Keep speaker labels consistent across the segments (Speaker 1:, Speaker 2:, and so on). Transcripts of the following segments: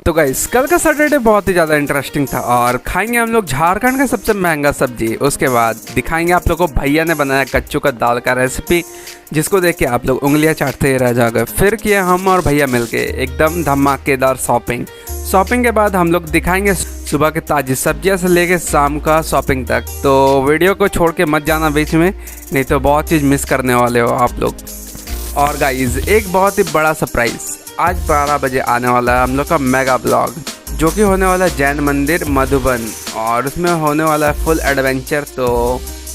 Speaker 1: तो गाइस कल का सैटरडे बहुत ही ज़्यादा इंटरेस्टिंग था और खाएंगे हम लोग झारखंड का सबसे महंगा सब्जी। उसके बाद दिखाएंगे आप लोगों को भैया ने बनाया कच्चू का दाल का रेसिपी, जिसको देख के आप लोग उंगलियां चाटते ही रह जाओगे। फिर किया हम और भैया मिलके एकदम धमाकेदार शॉपिंग के बाद हम लोग दिखाएंगे सुबह की ताज़ी सब्जियां से लेके शाम का शॉपिंग तक। तो वीडियो को छोड़ के मत जाना बीच में, नहीं तो बहुत चीज़ मिस करने वाले हो आप लोग। और गाइज एक बहुत ही बड़ा सरप्राइज़, आज 12 बजे आने वाला है हम लोग का मेगा ब्लॉग, जो कि होने वाला है जैन मंदिर मधुबन, और उसमें होने वाला है फुल एडवेंचर। तो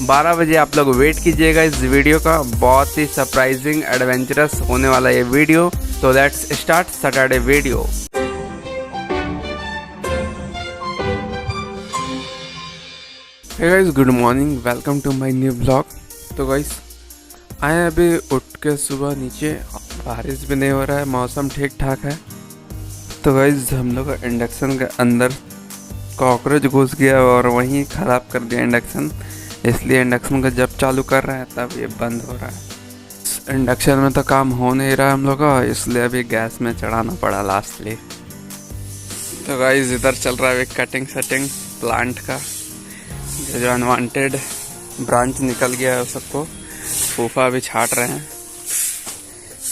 Speaker 1: 12 बजे आप लोग वेट कीजिएगा इस वीडियो का, बहुत ही सरप्राइजिंग एडवेंचरस होने वाला है ये वीडियो। तो let's start Saturday video. Hey guys, good morning, welcome to my new blog. तो गाइस आए अभी उठ के सुबह नीचे, बारिश भी नहीं हो रहा है, मौसम ठीक ठाक है। तो गाइस हम लोग इंडक्शन के अंदर कॉकरोच घुस गया और वहीं ख़राब कर दिया इंडक्शन, इसलिए इंडक्शन का जब चालू कर रहे हैं तब ये बंद हो रहा है। इंडक्शन में तो काम हो नहीं रहा है हम लोग का, इसलिए अभी गैस में चढ़ाना पड़ा लास्टली। तो गाइस इधर चल रहा है एक कटिंग सेटिंग प्लांट का, जो अनवांटेड ब्रांच निकल गया है सबको फूफा भी छाट रहे हैं,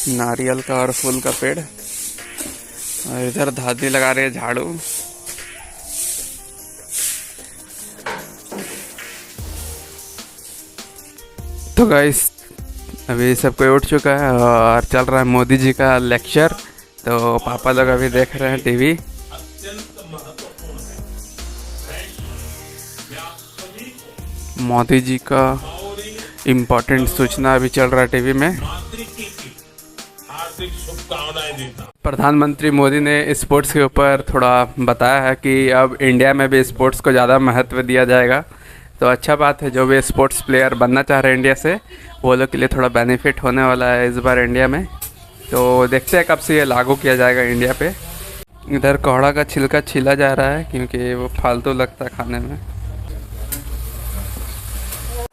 Speaker 1: नारियल का और फूल का पेड़। और इधर दादी लगा रही है झाड़ू। तो गाइस अभी सब कोई उठ चुका है और चल रहा है मोदी जी का लेक्चर। तो पापा लोग अभी देख रहे हैं टीवी। मोदी जी का इम्पोर्टेंट सूचना अभी चल रहा है टीवी में। प्रधानमंत्री मोदी ने स्पोर्ट्स के ऊपर थोड़ा बताया है कि अब इंडिया में भी स्पोर्ट्स को ज़्यादा महत्व दिया जाएगा। तो अच्छा बात है, जो भी स्पोर्ट्स प्लेयर बनना चाह रहे हैं इंडिया से, वो लोग के लिए थोड़ा बेनिफिट होने वाला है इस बार इंडिया में। तो देखते हैं कब से ये लागू किया जाएगा इंडिया पे। इधर कोहड़ा का छिलका छीला जा रहा है क्योंकि वो फालतू लगता है खाने में।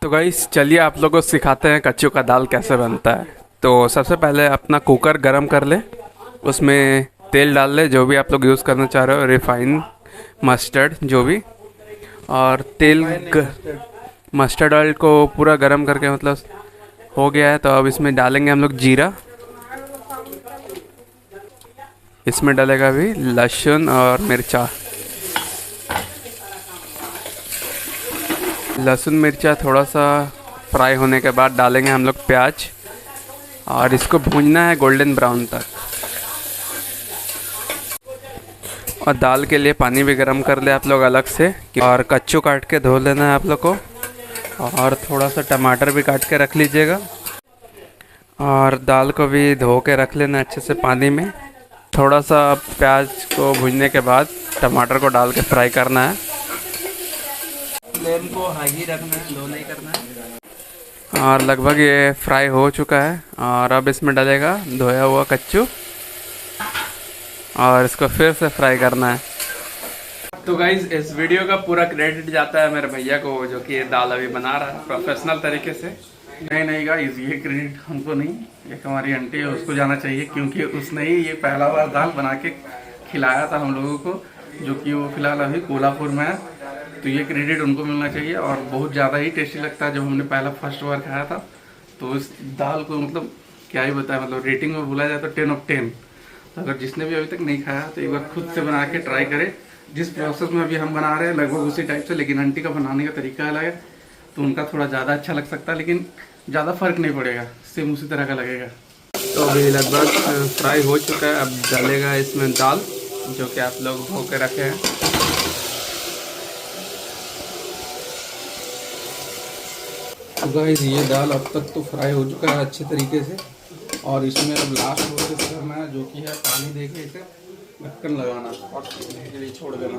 Speaker 1: तो गाइस चलिए आप लोगों को सिखाते हैं कच्चू का दाल कैसे बनता है। तो सबसे पहले अपना कुकर गरम कर ले, उसमें तेल डाल ले, जो भी आप लोग यूज़ करना चाह रहे हो, रिफाइन, मस्टर्ड, जो भी। और मस्टर्ड ऑयल को पूरा गरम करके मतलब हो गया है। तो अब इसमें डालेंगे हम लोग जीरा, इसमें डालेगा भी लहसुन और मिर्चा। लहसुन मिर्चा थोड़ा सा फ्राई होने के बाद डालेंगे हम लोग प्याज, और इसको भूनना है गोल्डन ब्राउन तक। और दाल के लिए पानी भी गर्म कर ले आप लोग अलग से, और कच्चू काट के धो लेना है आप लोग को। और थोड़ा सा टमाटर भी काट के रख लीजिएगा, और दाल को भी धो के रख लेना अच्छे से पानी में। थोड़ा सा प्याज को भूनने के बाद टमाटर को डाल के फ्राई करना है। फ्लेम को हाई ही रखना है, लो नहीं करना है। और लगभग ये फ्राई हो चुका है, और अब इसमें डालेगा धोया हुआ कच्चू, और इसको फिर से फ्राई करना है। तो गाइज इस वीडियो का पूरा क्रेडिट जाता है मेरे भैया को, जो कि ये दाल अभी बना रहा है प्रोफेशनल तरीके से। नहीं गाइज, ये क्रेडिट हमको नहीं, एक हमारी आंटी है उसको जाना चाहिए, क्योंकि उसने ही ये पहला बार दाल बना के खिलाया था हम लोगों को, जो कि वो फिलहाल अभी कोल्हापुर में है। तो ये क्रेडिट उनको मिलना चाहिए, और बहुत ज़्यादा ही टेस्टी लगता है। जब हमने पहला फर्स्ट बार खाया था तो इस दाल को मतलब क्या ही बताया, मतलब रेटिंग में बोला जाए तो 10 of 10। तो अगर जिसने भी अभी तक नहीं खाया तो एक बार खुद से बना के ट्राई करे। जिस प्रोसेस में अभी हम बना रहे हैं लगभग उसी टाइप से, लेकिन आंटी का बनाने का तरीका अलग है, तो उनका थोड़ा ज़्यादा अच्छा लग सकता है, लेकिन ज़्यादा फर्क नहीं पड़ेगा, सेम उसी तरह का लगेगा। तो अभी लगभग फ्राई हो चुका है। अब डालेगा इसमें दाल, जो कि आप लोग धो के रखे हैं। तो गाइस ये दाल अब तक तो फ्राई हो चुका है अच्छे तरीके से, और इसमें अब लास्ट प्रोसेस करना है, जो कि है पानी देके इसे ढक्कन लगाना और सीखने के लिए छोड़ देना।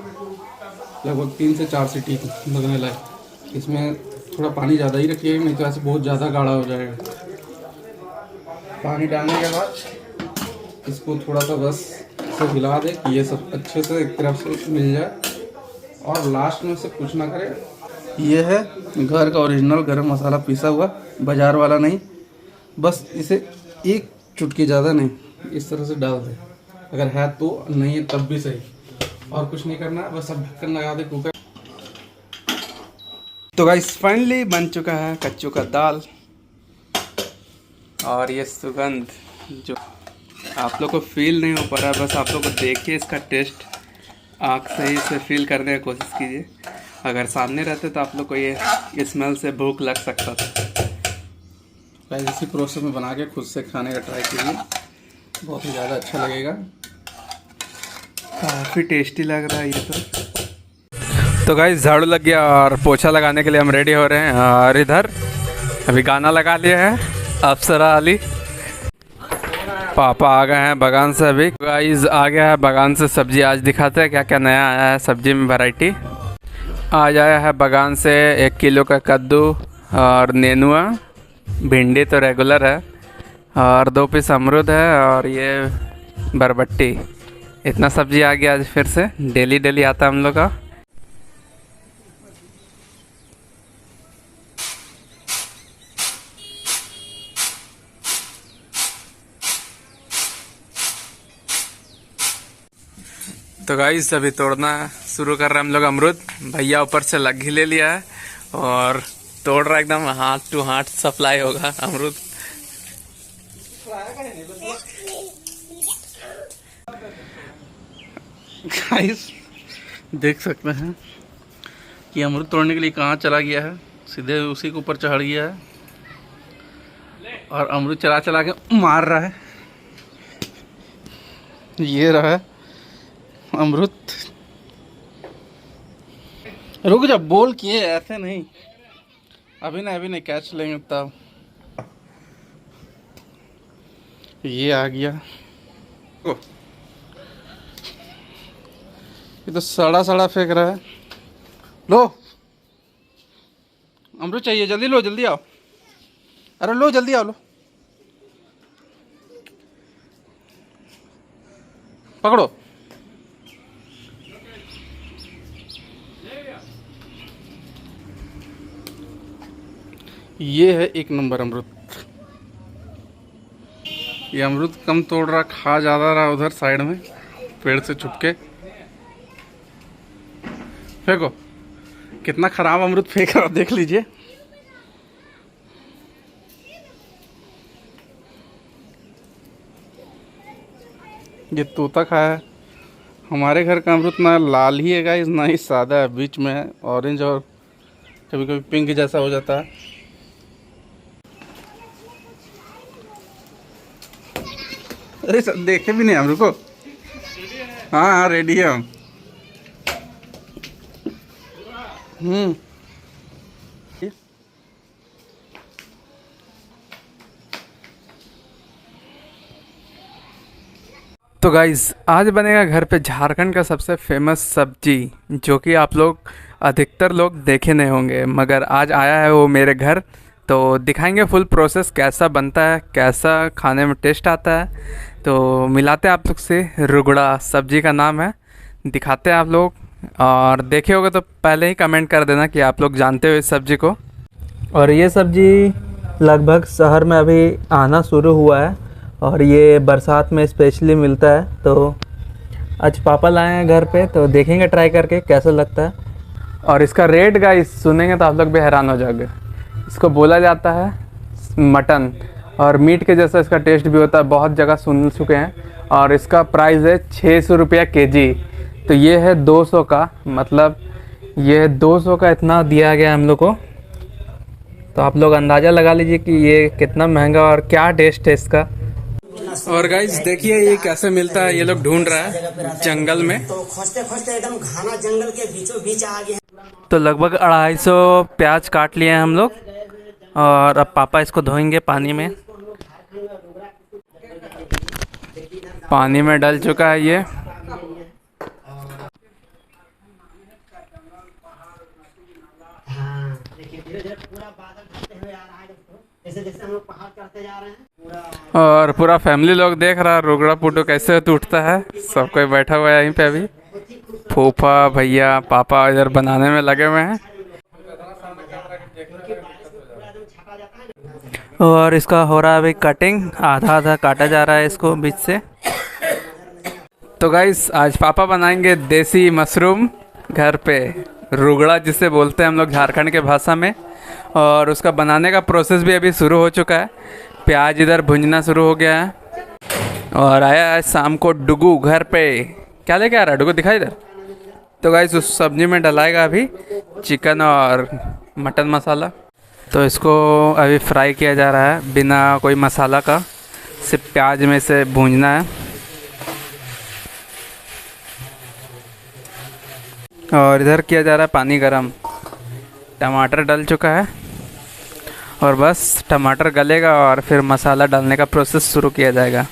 Speaker 1: लगभग 3 से 4 सीटी लगने लायक। इसमें थोड़ा पानी ज़्यादा ही रखिएगा, नहीं तो ऐसे बहुत ज़्यादा गाढ़ा हो जाएगा। पानी डालने के बाद इसको थोड़ा सा बस इसे हिला दे कि ये सब अच्छे से एक तरफ से मिल जाए, और लास्ट में से कुछ ना करे। ये है घर का ओरिजिनल गरम मसाला पीसा हुआ, बाज़ार वाला नहीं। बस इसे एक चुटकी ज़्यादा नहीं, इस तरह से डाल दे, अगर है तो, नहीं है तब भी सही। और कुछ नहीं करना, बस अब ढक्कन लगा दे कुकर। तो गाइस फाइनली बन चुका है कच्चू का दाल। और ये सुगंध जो आप लोग को फील नहीं हो पा रहा, बस आप लोग को देखिए इसका टेस्ट आँख से ही से फील करने की कोशिश कीजिए। अगर सामने रहते तो आप लोग को ये स्मेल से भूख लग सकता था। गाइस इसी प्रोसेस में बना के खुद से खाने का ट्राई कीजिए, बहुत ही ज़्यादा अच्छा लगेगा। काफ़ी टेस्टी लग रहा है ये तो गाइस झाड़ू लग गया और पोछा लगाने के लिए हम रेडी हो रहे हैं। और इधर अभी गाना लगा लिया है अप्सरा अली। पापा आ गए हैं बगान से। अभी गाइस आ गया है बगान से सब्जी। आज दिखाते हैं क्या क्या नया आया है सब्जी में वैरायटी। आज आया है बगान से 1 किलो का कद्दू और नेनुआ, भिंडी तो रेगुलर है, और 2 पीस अमरूद है, और ये बरबट्टी। इतना सब्जी आ गया आज फिर से, डेली डेली आता है हम लोग का। तो गाइस अभी तोड़ना शुरू कर रहे हैं हम लोग अमरूद। भैया ऊपर से लग्गी ले लिया है और तोड़ रहा, एकदम हाथ टू हाथ सप्लाई होगा अमरूद। गाइस देख सकते हैं कि अमरूद तोड़ने के लिए कहाँ चला गया है, सीधे उसी के ऊपर चढ़ गया है और अमरूद चला चला के मार रहा है। ये रहा है अमरूद। रुक जा, बोल किए ऐसे नहीं, अभी नहीं कैच लेंगे तब। ये आ गया, ये तो सड़ा सड़ा फेंक रहा है। लो अमरूद चाहिए, जल्दी लो, जल्दी आओ, अरे लो जल्दी आओ, लो पकड़ो। ये है 1 नंबर अमरूद। ये अमरूद कम तोड़ रहा, खा ज़्यादा रहा उधर साइड में पेड़ से छुपके। फेंको, कितना खराब अमरूद फेंक रहा देख लीजिए। ये तोता खाया है। हमारे घर का अमरूद ना लाल ही है गाइस, ना ही सादा है, बीच में है ऑरेंज और कभी कभी पिंक जैसा हो जाता है। अरे सर देखे भी नहीं हम, रुको। हाँ रेडी है हम। तो गाइज़ आज बनेगा घर पे झारखंड का सबसे फेमस सब्जी, जो कि आप लोग अधिकतर लोग देखे नहीं होंगे, मगर आज आया है वो मेरे घर। तो दिखाएंगे फुल प्रोसेस कैसा बनता है, कैसा खाने में टेस्ट आता है। तो मिलाते हैं आप लोग से, रुगड़ा सब्जी का नाम है, दिखाते हैं आप लोग। और देखे होगे तो पहले ही कमेंट कर देना कि आप लोग जानते हो इस सब्जी को।
Speaker 2: और ये सब्जी लगभग शहर में अभी आना शुरू हुआ है और ये बरसात में स्पेशली मिलता है। तो आज पापा लाए हैं घर पे, तो देखेंगे ट्राई करके कैसा लगता है।
Speaker 1: और इसका रेट गाइस सुनेंगे तो आप लोग भी हैरान हो जाओगे। इसको बोला जाता है मटन, और मीट के जैसा इसका टेस्ट भी होता है, बहुत जगह सुन चुके हैं। और इसका प्राइस है 600 रुपया केजी। तो ये है 200 का, मतलब ये 200 का इतना दिया गया हम लोग को। तो आप लोग अंदाज़ा लगा लीजिए कि ये कितना महंगा और क्या टेस्ट है इसका। और गाइस देखिए ये कैसे मिलता है, ये लोग ढूंढ रहा है जंगल में।
Speaker 3: तो खोजते खोजते एकदम घना जंगल के बीचों बीच आ गए।
Speaker 2: तो लगभग 250 प्याज काट लिए हैं हम लोग, और अब पापा इसको धोएंगे पानी में।
Speaker 1: पानी में डल चुका है ये।
Speaker 3: हाँ देखिए धीरे धीरे पूरा बादल ढलते हुए आ रहा है दोस्तों, जैसे जैसे हम लोग पहाड़ चढ़ते जा रहे हैं पूरा।
Speaker 1: और पूरा फैमिली लोग देख रहा है रुगड़ा पुटो कैसे टूटता है। सब कोई बैठा हुआ है यहीं पे अभी। फूफा भैया पापा इधर बनाने में लगे हुए हैं।
Speaker 2: और इसका हो रहा है अभी कटिंग, आधा आधा काटा जा रहा है इसको बीच से।
Speaker 1: तो गाइस आज पापा बनाएंगे देसी मशरूम घर पे, रुगड़ा जिसे बोलते हैं हम लोग झारखंड के भाषा में। और उसका बनाने का प्रोसेस भी अभी शुरू हो चुका है। प्याज इधर भुंजना शुरू हो गया है। और आया है शाम को डुगू घर पे। क्या लेके आ रहा है डुगू, दिखाई इधर। तो गाइस उस सब्जी में डलाएगा अभी चिकन और मटन मसाला। तो इसको अभी फ्राई किया जा रहा है बिना कोई मसाला का, सिर्फ प्याज में से भूंजना है। और इधर किया जा रहा है पानी गरम। टमाटर डल चुका है और बस टमाटर गलेगा और फिर मसाला डालने का प्रोसेस शुरू किया जाएगा।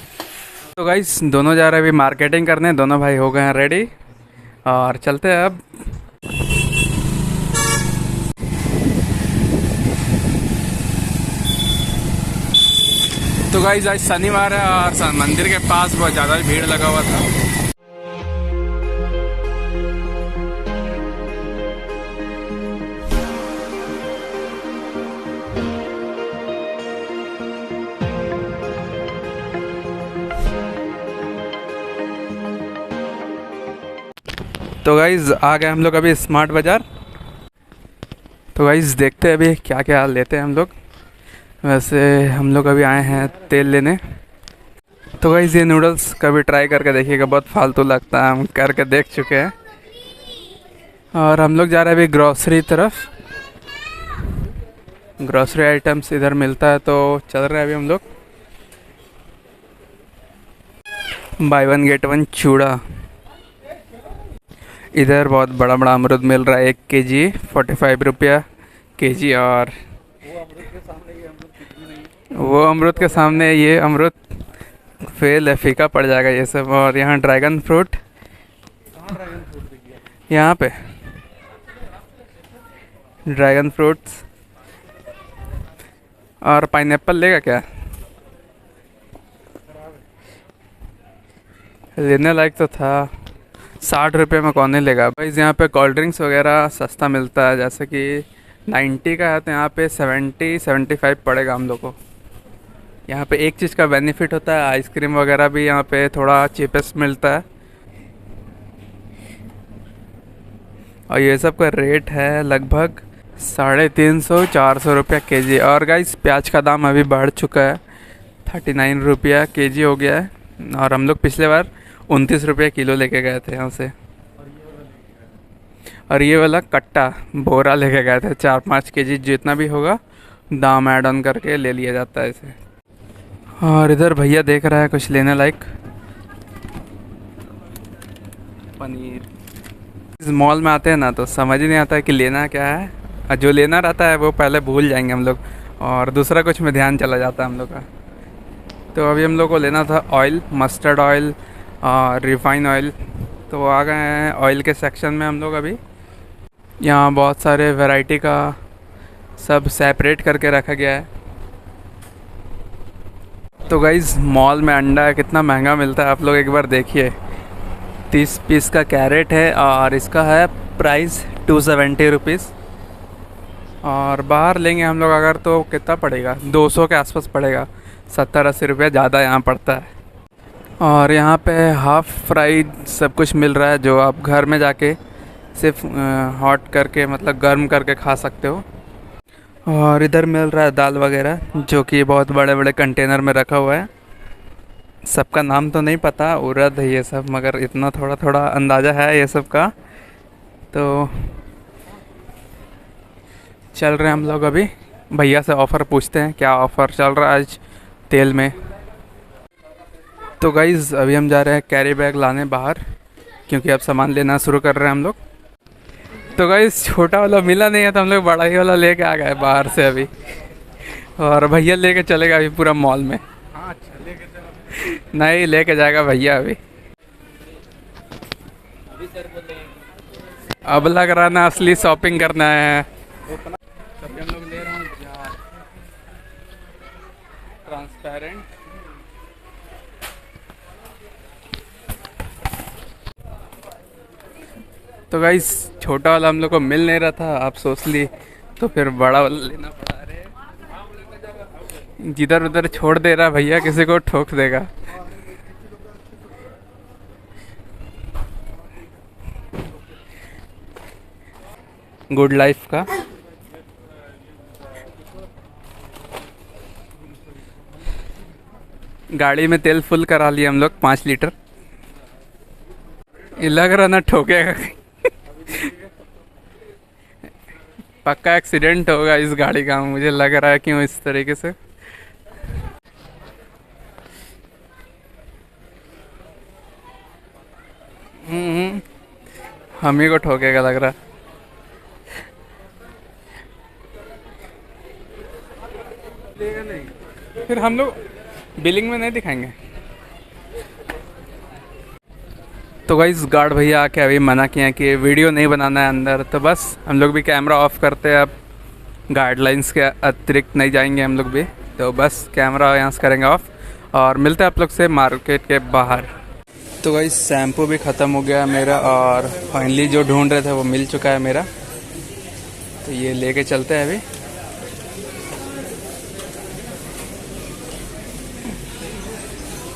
Speaker 1: तो गाइस दोनों जा रहे हैं अभी मार्केटिंग करने। दोनों भाई हो गए हैं रेडी और चलते हैं अब। तो गाइस आज शनिवार है और मंदिर के पास बहुत ज़्यादा भीड़ लगा हुआ था। तो गाइज़ आ गए हम लोग अभी स्मार्ट बाज़ार। तो गाइज़ देखते हैं अभी क्या क्या लेते हैं हम लोग। वैसे हम लोग अभी आए हैं तेल लेने। तो गाइज़ ये नूडल्स कभी ट्राई करके देखिएगा, बहुत फालतू लगता है, हम करके देख चुके हैं। और हम लोग जा रहे हैं अभी ग्रॉसरी तरफ। ग्रॉसरी आइटम्स इधर मिलता है तो चल रहे हैं अभी हम लोग। बाय वन गेट वन चूड़ा। इधर बहुत बड़ा बड़ा अमरूद मिल रहा है, 1 kg 45 रुपया kg। और वो अमरूद के सामने ये अमरूद फेल है, फीका पड़ जाएगा ये सब। और यहाँ ड्रैगन फ्रूट, यहाँ पे ड्रैगन फ्रूट्स और पाइनएप्पल लेगा क्या? लेने लायक तो था, 60 रुपये में कौन नहीं लेगा। भाई यहाँ पे कोल्ड ड्रिंक्स वगैरह सस्ता मिलता है, जैसे कि 90 का है तो यहाँ पे 70-75 पड़ेगा हम लोग को। यहाँ पे एक चीज़ का बेनिफिट होता है, आइसक्रीम वगैरह भी यहाँ पे थोड़ा चीपेस्ट मिलता है। और ये सब का रेट है लगभग 350-400 रुपया kg। और गाइस प्याज का दाम अभी बढ़ चुका है, 39 रुपया kg हो गया है। और हम लोग पिछले बार 29 रुपये किलो लेके गए थे यहाँ से। और ये वाला कट्टा बोरा लेके गए थे, 4-5 kg जितना भी होगा दाम ऐड ऑन करके ले लिया जाता है इसे। और इधर भैया देख रहा है कुछ लेने लायक, पनीर। इस मॉल में आते हैं ना तो समझ ही नहीं आता है कि लेना क्या है। और जो लेना रहता है वो पहले भूल जाएंगे हम लोग और दूसरा कुछ में ध्यान चला जाता है हम लोग का। तो अभी हम लोग को लेना था ऑयल, मस्टर्ड ऑयल और रिफाइन ऑयल। तो आ गए हैं ऑयल के सेक्शन में हम लोग अभी। यहाँ बहुत सारे वैरायटी का सब सेपरेट करके रखा गया है। तो गाइज़ मॉल में अंडा कितना महंगा मिलता है आप लोग एक बार देखिए। 30 पीस का कैरेट है और इसका है प्राइस 270 रुपीज़। और बाहर लेंगे हम लोग अगर तो कितना पड़ेगा, 200 के आसपास पड़ेगा, 70-80 रुपया ज़्यादा यहाँ पड़ता है। और यहाँ पे हाफ़ फ्राइड सब कुछ मिल रहा है जो आप घर में जाके सिर्फ हॉट करके मतलब गर्म करके खा सकते हो। और इधर मिल रहा है दाल वगैरह जो कि बहुत बड़े बड़े कंटेनर में रखा हुआ है। सबका नाम तो नहीं पता, उड़द है ये सब, मगर इतना थोड़ा थोड़ा अंदाज़ा है ये सब का। तो चल रहे हैं हम लोग अभी, भैया से ऑफ़र पूछते हैं क्या ऑफ़र चल रहा है आज तेल में। तो गाइज़ अभी हम जा रहे हैं कैरी बैग लाने बाहर, क्योंकि अब सामान लेना शुरू कर रहे हैं हम लोग। तो गाइज़ छोटा वाला मिला नहीं है तो हम लोग बड़ा ही वाला लेके आ गए बाहर से अभी। और भैया लेके चलेगा अभी पूरा मॉल में। हाँ अच्छा लेके चलो। नहीं लेके जाएगा भैया अभी। अब लग रहा ना असली शॉपिंग करना है। तभी हम लोग ले रहे हैं जार ट्रांसपेरेंट। तो गाइस छोटा वाला हम लोग को मिल नहीं रहा था, आप सोच ली तो फिर बड़ा वाला लेना पड़ा। रहे जिधर उधर छोड़ दे रहा भैया, किसी को ठोक देगा। गुड लाइफ का। गाड़ी में तेल फुल करा लिया हम लोग 5 लीटर। ये लग रहा ना ठोकेगा पक्का एक्सीडेंट होगा इस गाड़ी का, मुझे लग रहा है क्यों इस तरीके से। हम ही को ठोकेगा लग रहा। फिर हम लोग बिलिंग में नहीं दिखाएंगे। तो गाइस गार्ड भैया आके अभी मना किया कि वीडियो नहीं बनाना है अंदर, तो बस हम लोग भी कैमरा ऑफ करते हैं। अब गाइडलाइंस के अतिरिक्त नहीं जाएंगे हम लोग भी, तो बस कैमरा यहाँ से करेंगे ऑफ और मिलते हैं आप लोग से मार्केट के बाहर। तो गाइस शैम्पू भी ख़त्म हो गया मेरा और फाइनली जो ढूंढ रहे थे वो मिल चुका है मेरा, तो ये लेके चलते हैं अभी।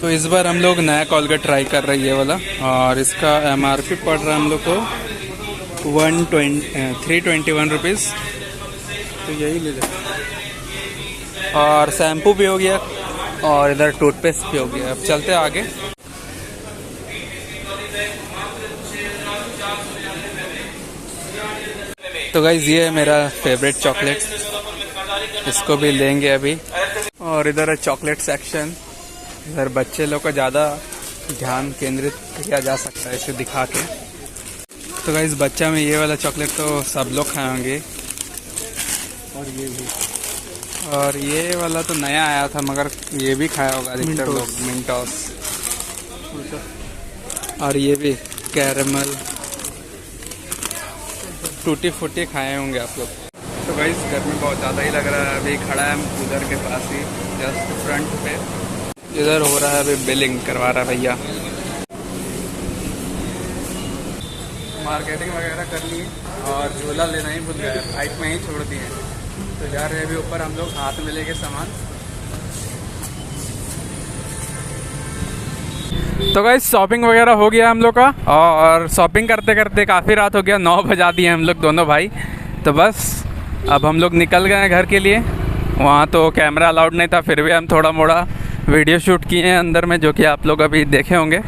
Speaker 1: तो इस बार हम लोग नया कोलगेट ट्राई कर रहे हैं ये वाला, और इसका MRP पड़ रहा है हम लोग को 321 रुपीज़, तो यही ले लेते। और शैम्पू भी हो गया और इधर टूथपेस्ट भी हो गया। अब चलते हैं आगे। तो गाइज ये है मेरा फेवरेट चॉकलेट, इसको भी लेंगे अभी। और इधर है चॉकलेट सेक्शन, इधर बच्चे लोग का ज़्यादा ध्यान केंद्रित किया जा सकता है इसे दिखा के। तो गाइस बच्चा में ये वाला चॉकलेट तो सब लोग खाए होंगे, और ये भी, और ये वाला तो नया आया था मगर ये भी खाया होगा अधिकतर लोग, मिंटोस। और ये भी कैरमल, टूटी फूटी खाए होंगे आप लोग। तो गाइस गर्मी बहुत ज़्यादा ही लग रहा है, अभी खड़ा है हम कूलर के पास ही जस्ट फ्रंट पे। इधर हो रहा है अभी बिलिंग करवा रहा है भैया। मार्केटिंग वगैरह कर ली और झोला लेना ही भूल गया, बाइक में ही छोड़ दिए, तो जा रहे हैं अभी ऊपर हम लोग हाथ में लेके सामान। तो गाइस शॉपिंग वगैरह हो गया हम लोग का, और शॉपिंग करते करते काफ़ी रात हो गया, 9 बजा दिए हम लोग दोनों भाई। तो बस अब हम लोग निकल गए हैं घर के लिए। वहाँ तो कैमरा अलाउड नहीं था, फिर भी हम थोड़ा मोड़ा वीडियो शूट किए हैं अंदर में, जो कि आप लोग अभी देखे होंगे।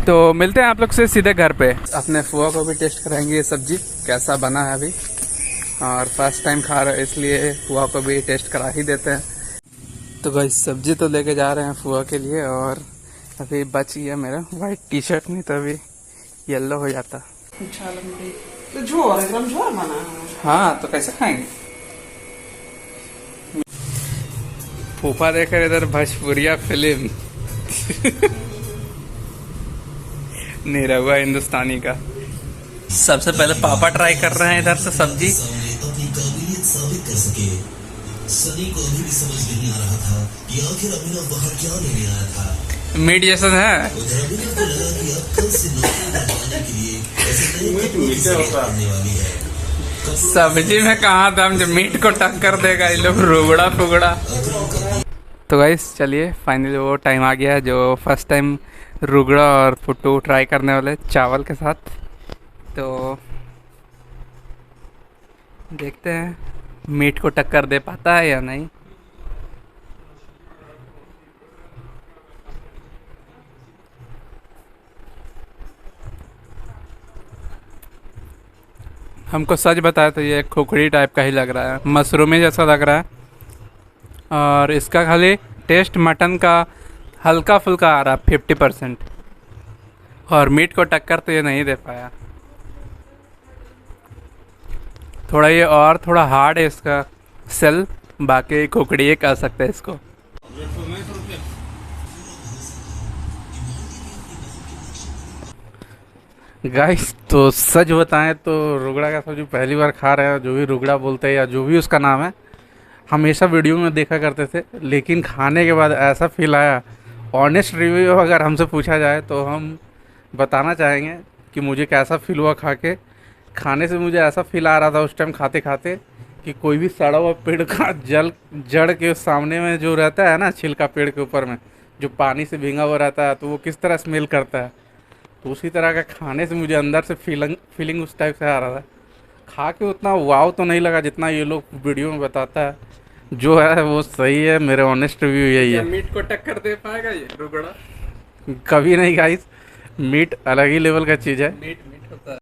Speaker 1: तो मिलते हैं आप लोग से सीधे घर पे। अपने फुआ को भी टेस्ट कराएंगे ये सब्जी कैसा बना है अभी, और फर्स्ट टाइम खा रहे हैं इसलिए फुआ को भी टेस्ट करा ही देते हैं। तो भाई सब्जी तो लेके जा रहे हैं फुआ के लिए, और अभी बच गया मेरा वाइट टी शर्ट, नहीं तो अभी येलो हो जाता।
Speaker 3: तो झोर एकदम झोर बना।
Speaker 1: हाँ तो कैसे खाएंगे। फूफा देखकर इधर भोजपुरिया फिल्म निरहुआ हिंदुस्तानी का। सबसे पहले पापा ट्राई कर रहे हैं इधर से सब्जी। अपनी काबिलियत साबित कर सके। सनी को अभी भी समझ नहीं आ रहा था कि आखिर अभिनव बाहर क्या लेने आया था। मीट जैसा है। उधर अभिनव को लगा कि अब कल से नौकरी करवाने के लिए ऐसे करने वाली है। सब्जी में कहा था हम, जो मीट को टक्कर देगा ये लोग रुगड़ा फुगड़ा। तो गाइस चलिए फाइनली वो टाइम आ गया है जो फर्स्ट टाइम रुगड़ा और फुट्टू ट्राई करने वाले चावल के साथ। तो देखते हैं मीट को टक्कर दे पाता है या नहीं। हमको सच बताया तो ये खोखड़ी टाइप का ही लग रहा है, मशरूमी जैसा लग रहा है, और इसका खाली टेस्ट मटन का हल्का फुल्का आ रहा 50%, और मीट को टक्कर तो ये नहीं दे पाया। थोड़ा ये और थोड़ा हार्ड है इसका सेल, बाकी खोखड़ी ये कह सकते हैं इसको। गाइस तो सच बताएं तो रुगड़ा का सब्जी पहली बार खा रहे हैं। जो भी रुगड़ा बोलते हैं या जो भी उसका नाम है, हमेशा वीडियो में देखा करते थे, लेकिन खाने के बाद ऐसा फील आया। ऑनेस्ट रिव्यू अगर हमसे पूछा जाए तो हम बताना चाहेंगे कि मुझे कैसा फील हुआ खा के। खाने से मुझे ऐसा फील आ रहा था उस टाइम खाते खाते कि कोई भी सड़ा हुआ पेड़ का जड़ के सामने में जो रहता है ना, छिलका पेड़ के ऊपर में जो पानी से भींगा हुआ रहता है, तो वो किस तरह स्मेल करता है, तो उसी तरह का खाने से मुझे अंदर से फीलिंग उस टाइप से आ रहा था। खा के उतना वाव तो नहीं लगा जितना ये लोग वीडियो में बताता है। जो है वो सही है, मेरे ऑनेस्ट रिव्यू यही है।
Speaker 2: मीट को टक्कर दे पाएगा ये रुगड़ा?
Speaker 1: कभी नहीं गाइस, मीट अलग ही लेवल का चीज़ है।
Speaker 2: मीट मीट होता है।